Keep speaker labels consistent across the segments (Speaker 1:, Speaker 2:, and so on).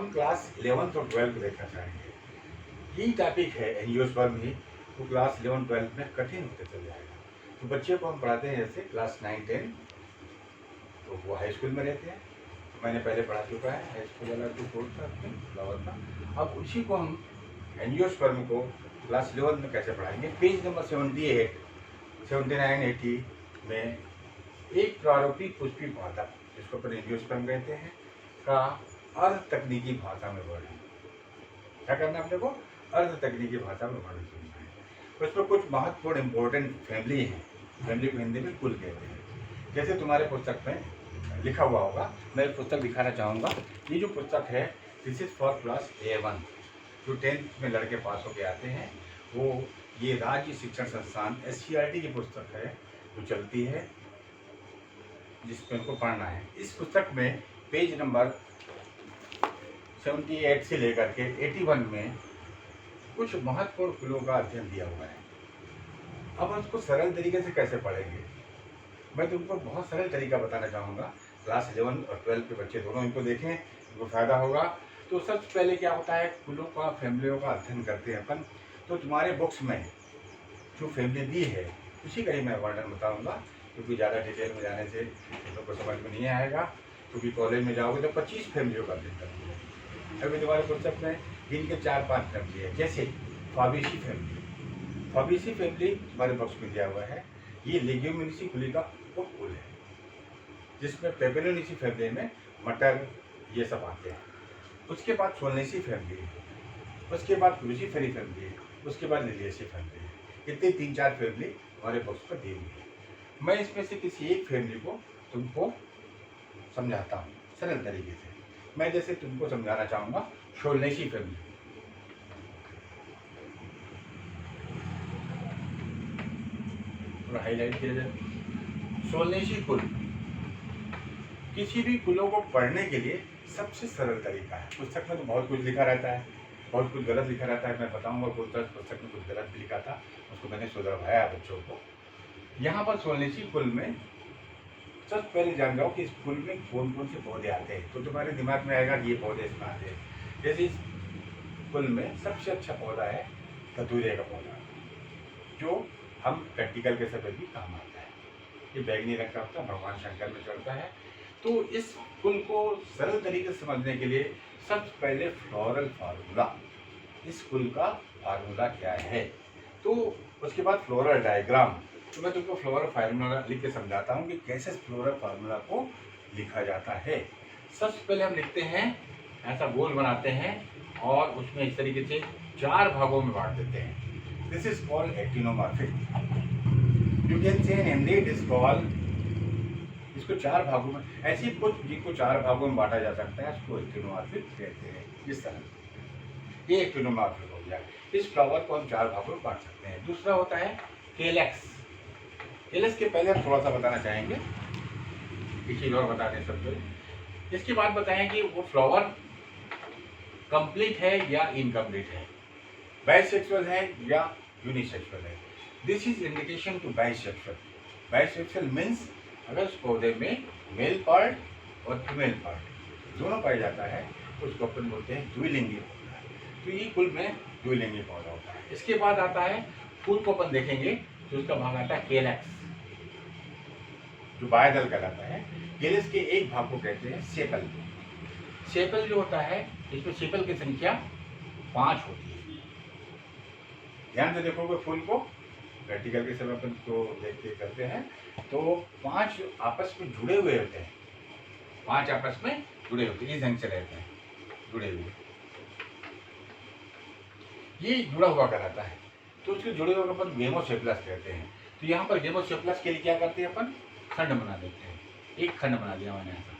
Speaker 1: हम class 11th और 12th देखना चाहेंगे। यही टॉपिक है एंजियोस्पर्म ही, तो क्लास 11-12 में कठिन होते चल जाएगा। तो बच्चे को हम पढ़ाते हैं जैसे क्लास 9-10, तो वो हाई स्कूल में रहते हैं। तो मैंने पहले पढ़ा चुका है हाई स्कूल वाला जो कोर्स था फ्लावर का। अब उसी को हम एंजियोस्पर्म को क्लास 11 में कैसे पढ़ाएंगे। पेज नंबर 78, 79, 80 में एक प्रारूपी पुष्पी भाषा, जिसको अपन एंजियोस्पर्म कहते हैं, का अर्ध तकनीकी भाषा में वर्णन। क्या करना है अपने को? अर्ध तकनीकी भाषा में वर्णन करना है। तो इसमें कुछ महत्वपूर्ण इंपॉर्टेंट फैमिली है। फैमिली को हिंदी में कुल कहते हैं। जैसे तुम्हारे पुस्तक में लिखा हुआ होगा, मैं पुस्तक दिखाना चाहूँगा। ये जो पुस्तक है this is for class A1, जो 10th में लड़के पास होके आते हैं, वो ये राज्य शिक्षण संस्थान SCRT की पुस्तक है जो चलती है, जिसमें उनको पढ़ना है। इस पुस्तक में पेज नंबर 78 से लेकर के 81 में कुछ महत्वपूर्ण कुलों का अध्ययन दिया हुआ है। अब हम उसको सरल तरीके से कैसे पढ़ेंगे, मैं तुमको बहुत सरल तरीका बताना चाहूँगा। क्लास 11 और 12 के बच्चे दोनों इनको देखें, इनको फायदा होगा। तो सबसे पहले क्या होता है, कुलों का फैमिलियों का अध्ययन करते हैं अपन। तो तुम्हारे बुक्स में जो फैमिली दी है उसी का ही मैं वर्णन बताऊँगा, क्योंकि ज़्यादा डिटेल में जाने से लोगों को समझ में नहीं आएगा। क्योंकि कॉलेज में जाओगे तो 25 फैमिलियों का अध्ययन करते हैं। अभी तुम्हारे पुस्तक में इनके 4-5 फैमिली है, जैसे फाबेसी फैमिली। फाबेसी फैमिली हमारे बॉक्स में दिया हुआ है। ये लेग्यूमिनेसी कुली का उपकुल है, जिसमें पेपेरोनेसी फैमिली में मटर ये सब आते हैं। उसके बाद सोलनेसी फैमिली है, उसके बाद लूसीफेरी फैमिली है, उसके बाद लिलियसी फैमिली है। इतनी 3-4 फैमिली हमारे बॉक्स पर दी हुई है। मैं इसमें से किसी एक फैमिली को तुमको समझाता हूँ सरल तरीके से। मैं जैसे तुमको समझाना चाहूँगा सोलनेसी फैमिली। हाईलाइट किया जाए। सोलनेसी कुल किसी भी कुलों को पढ़ने के लिए सबसे सरल तरीका है। पुस्तक में तो बहुत कुछ लिखा रहता है, बहुत कुछ गलत लिखा रहता है। मैं बताऊंगा पुस्तक में कुछ गलत भी लिखा था, उसको मैंने सुधरवाया बच्चों को। यहाँ पर सोलनेसी कुल में सबसे पहले जान जाओ कि इस कुल में कौन कौन से पौधे आते हैं। तो तुम्हारे दिमाग में आएगा कि ये पौधे इसमें आते हैं। जैसे इस कुल में सबसे अच्छा पौधा है धतूरे का पौधा, जो हम प्रैक्टिकल के समय भी काम आता है। ये बैगनी रंग का होता है, भगवान शंकर में चढ़ता है। तो इस कुल को सरल तरीके से समझने के लिए सबसे पहले फ्लोरल फार्मूला, इस कुल का फार्मूला क्या है, तो उसके बाद फ्लोरल डायग्राम। तो मैं तुमको फ्लोरल फार्मूला लिख के समझाता हूँ कि कैसे फ्लोरल फार्मूला को लिखा जाता है। सबसे पहले हम लिखते हैं, ऐसा गोल बनाते हैं और उसमें इस तरीके से 4 भागों में बांट देते हैं। This is called actinomorphic. You can say in Hindi it is called, इसको 4 भागों में, ऐसी कुछ जिनको 4 भागों में बांटा जा सकता है उसको एक्टिनोमॉर्फिक कहते हैं। इस तरह ये एक्टिनोमॉर्फिक हो गया। इस फ्लावर को हम 4 भागों में बांट सकते हैं। दूसरा होता है केलेक्स। केलेक्स के पहले हम थोड़ा सा बताना चाहेंगे, एक चीज और बता दें सबको। इसके बाद बताएं कि वो फ्लावर कंप्लीट है या इनकम्प्लीट है, बाइसेक्सुअल है या यूनिसेक्सुअल है। This is indication to bisexual. Bisexual means अगर उस पौधे में मेल पार्ट और फीमेल पार्ट दोनों पाया जाता है तो उसको अपन बोलते हैं द्विलिंगी पौधा। तो ये कुल में द्विलिंगी पौधा होता है। इसके बाद आता है फूल को अपन देखेंगे तो उसका भाग आता है केलेक्स, जो बाह्यदल कहलाता है। केलेक्स के एक भाग को कहते हैं सेपल। सेपल जो होता है, इसमें सेपल की संख्या 5 होती है। ध्यान से देखोगे फूल को, प्रैक्टिकल के समय अपन तो देख के करते हैं, तो 5 आपस में जुड़े हुए होते हैं। 5 आपस में जुड़े होते हैं, इस ढंग से रहते हैं जुड़े हुए, ये जुड़ा हुआ कहलाता है। तो उसके जुड़े हुए अपन गेमोसेप्लस कहते हैं। तो यहाँ पर गेमोसेप्लस के लिए क्या करते हैं अपन, खंड बना देते हैं। एक खंड बना दिया मैंने ऐसा।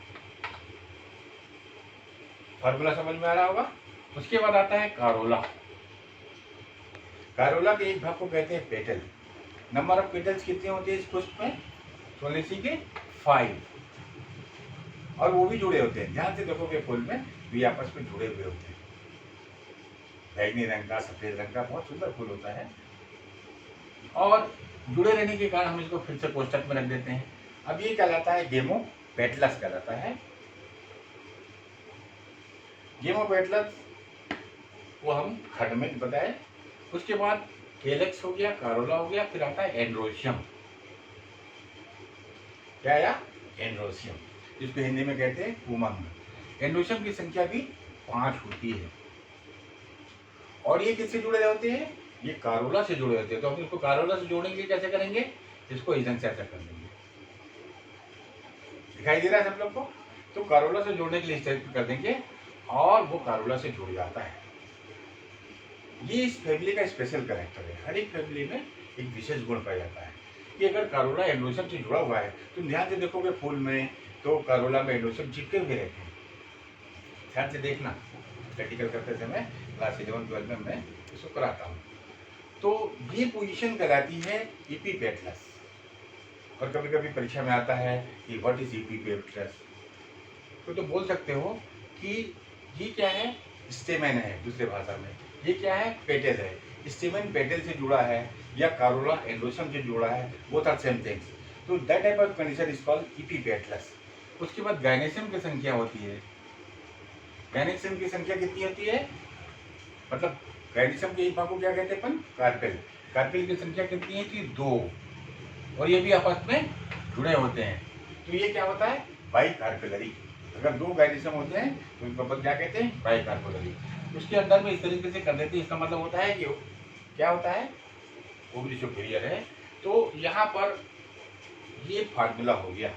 Speaker 1: फार्मूला समझ में आ रहा होगा। उसके बाद आता है कारोला। कारोला के एक भाग को कहते हैं पेटल। नंबर ऑफ पेटल्स कितने होते हैं इस पुष्प में, सोलनेसी के 5, और वो भी जुड़े होते हैं। ध्यान से देखोगे फूल में भी आपस में जुड़े हुए होते हैं। बैगनी रंग का, सफेद रंग का बहुत सुंदर फूल होता है, और जुड़े रहने के कारण हम इसको फिर से कोष्टक में रख देते हैं। अब ये कहलाता है गेमो पेटलस कहलाता है। गेमोपेटलस वो हम खंड में बताए। उसके बाद केलेक्स हो गया, कारोला हो गया, फिर आता है एंड्रोशियम। क्या आया? एंड्रोशियम, जिसको हिंदी में कहते हैं उमंग। एंड्रोशियम की संख्या भी 5 होती है। और ये किससे जुड़े होते हैं? ये कारोला से जुड़े होते हैं। तो हम इसको कारोला से जोड़ने के लिए कैसे करेंगे? इसको इधर से ऐसा कर देंगे। दिखाई दे रहा है सब लोग को? तो कारोला से जोड़ने के लिए इस टाइप कर देंगे और वो कारोला से जुड़ जाता है। ये इस फैमिली का स्पेशल कैरेक्टर है। हर एक फैमिली में एक विशेष गुण पाया जाता है कि अगर कारोला एंड्रोशियम से जुड़ा हुआ है तो ध्यान से देखोगे फूल में तो कारोला में एंड्रोशियम चिपके हुए रहते हैं। ध्यान से देखना, प्रैक्टिकल करते समय क्लास 11-12 में मैं इसको कराता हूँ। तो ये पोजीशन कहलाती है इपीपेटलस। और कभी कभी परीक्षा में आता है कि व्हाट इज इपीपेटलस, तो बोल सकते हो कि ये क्या है? स्टेमेन है दूसरे भाषा में। ये क्या है? पेटल है। स्टेमेन पेटल से जुड़ा है या कारोला एंड्रोशियम से जुड़ा है, बोथ आर सेम थिंग्स। तो that type of condition is called epipetalous. उसके बाद गायनेशियम की संख्या होती है। गायनेशियम की संख्या कितनी होती है? मतलब गायनेशियम के एक भाग को क्या कहते हैं अपन? कार्पेल। कार्पेल की संख्या कितनी है? कि 2। और ये भी आपस में जुड़े होते हैं। तो ये क्या होता है? By carpellary. अगर 2 गायनेशियम होते हैं तो इनको अपन क्या कहते हैं? By carpellary. उसके अंदर में इस तरीके से कर देते हैं। इसका मतलब होता है कि क्या होता है? ओवरी सुपीरियर है। तो यहाँ पर ये फार्मूला हो गया।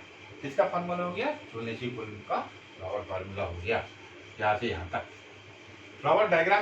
Speaker 1: किसका फार्मूला हो गया? सोलेसी फूल का फ्लावर फार्मूला हो गया। यहाँ से यहाँ तक फ्लावर डायग्राम